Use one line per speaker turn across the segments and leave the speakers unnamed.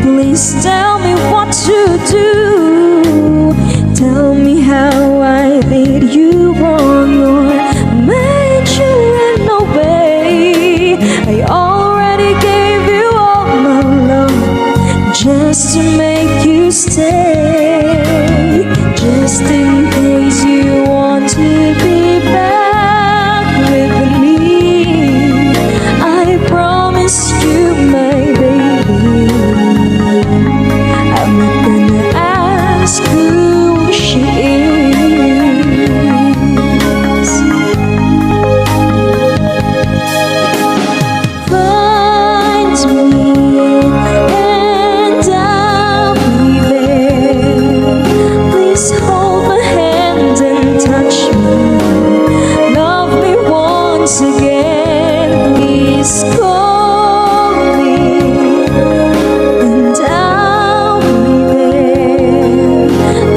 Please tell me what to do. Tell me how I did you wrong or made you run away. I already gave you all my love just to make you stay, just in case you want to be back with me. I promise you, my baby, I'm not gonna ask who she is. Find me and I'll be there. Please hold my hand and touch me. Love me once again. Please call me and I'll be there.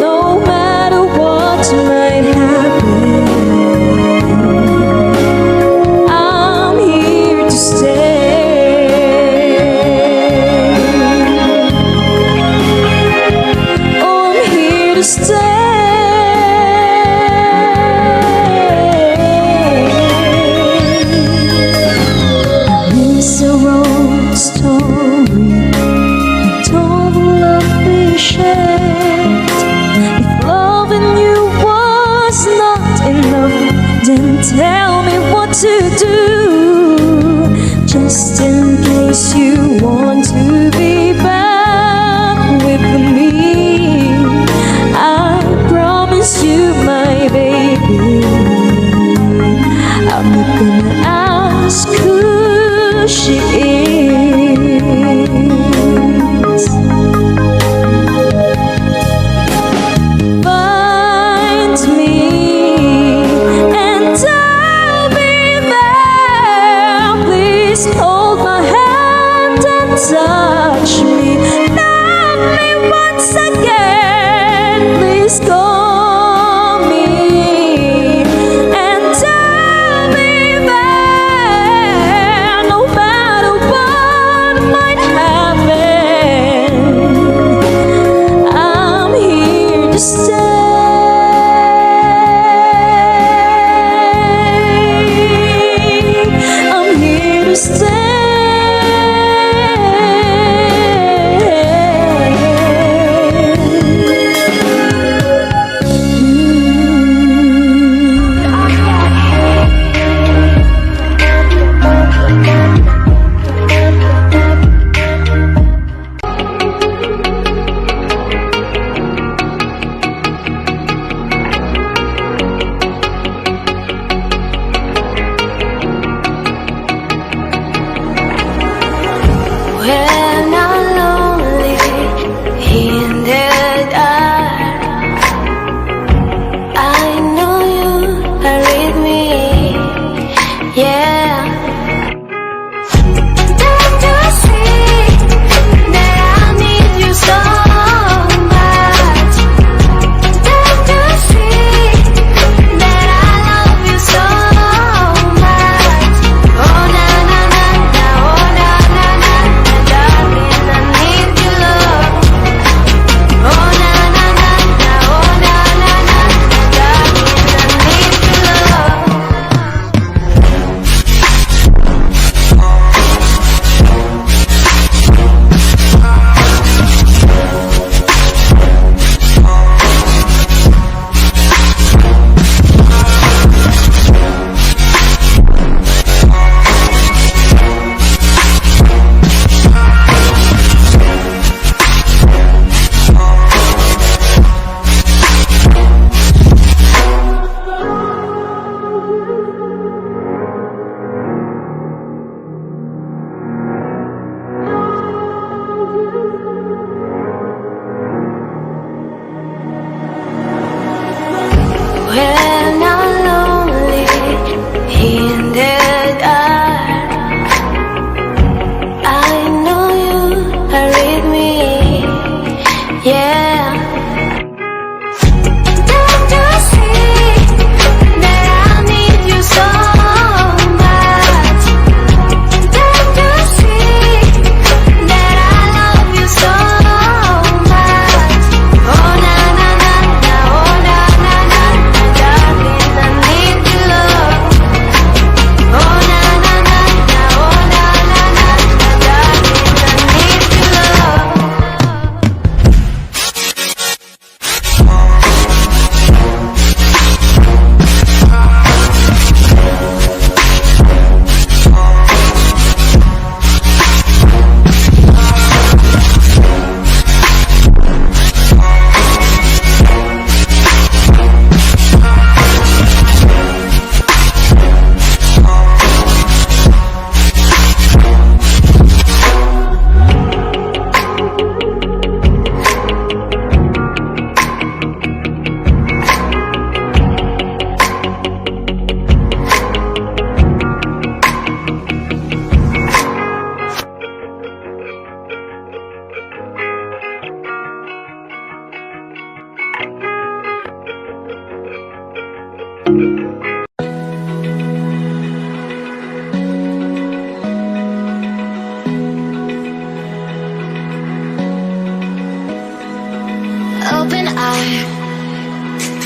No matter what might happen, I'm here to stay. Oh, I'm here to stay. It's a old story, told the love we shared. If loving you was not enough, then tell me what to do, just in case you want to be back with me. I promise you, my baby, I'm not gonna ask who she is. Find me and I'll be there. Please hold my hand and touch me. Love me once again. Please call me and I'll be there. No matter what might happen, I'm here to stay. I'm here to stay.
When I'm lonely in the dark, I know you are with me, yeah. Don't you see that I need you so much? Don't you see that I love you so much? Oh na na na na, oh na na na na,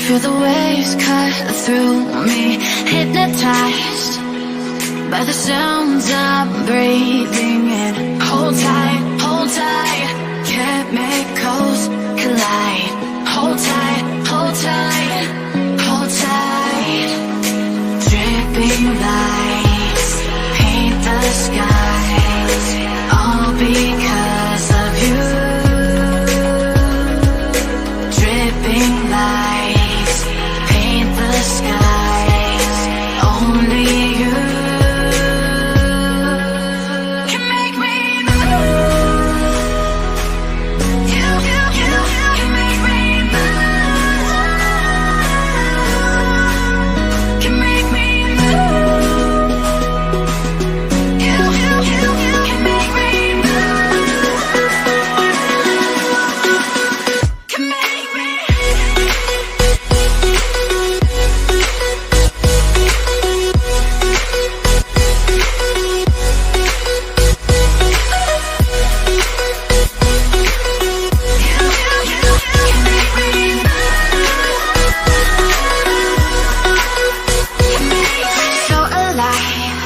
Feel the waves cut through me, hypnotized by the sounds I'm breathing in. Hold tight, chemicals collide. Hold tight, hold tight, hold tight. Dripping lights paint the skies, all because of you. Dripping lights paint the skies, only you can make me move. You can make me move. Can make me move. You can make me move. Can make me. So alive,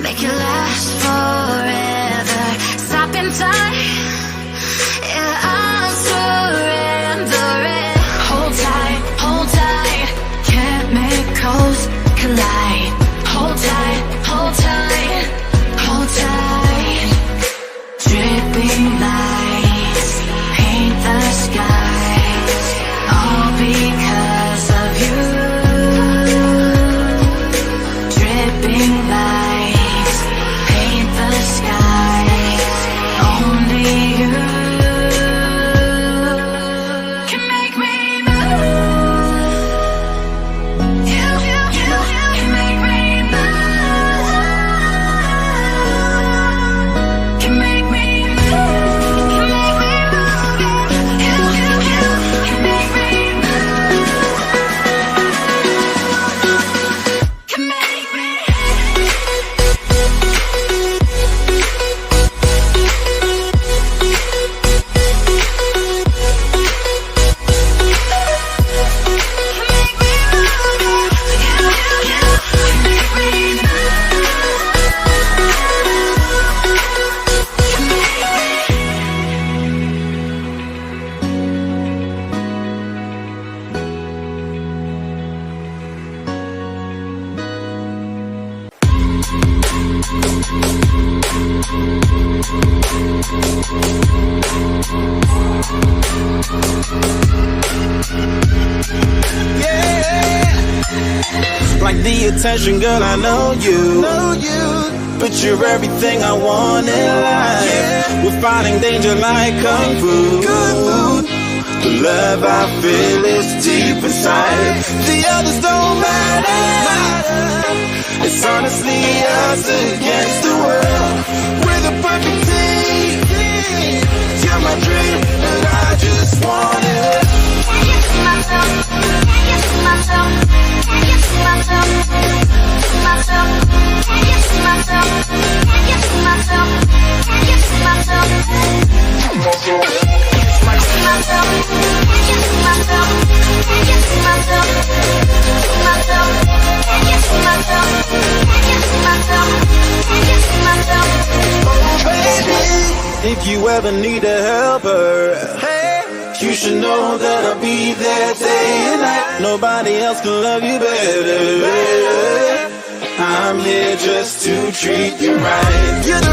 make it last forever. Stop in time, yeah, I'm surrendering. Hold tight, chemicals collide. Hold tight, hold tight, hold tight. Dripping lights paint the skies, all because of you. Dripping lights paint the skies, only you can make me move. You can make me move. Can make me move. Can make me move. You can make me move. Can make me.
Like the attention, girl, I know you. But you're everything I want in life. We're fighting danger like kung fu. The love I feel is deep inside. The others don't matter. It's honestly us against the world. We're the perfect team. You're my dream, and I just want it. If you ever need a helper, you should know that I'll be there day and night. Nobody else can love you better. I'm here just to treat you right. You're the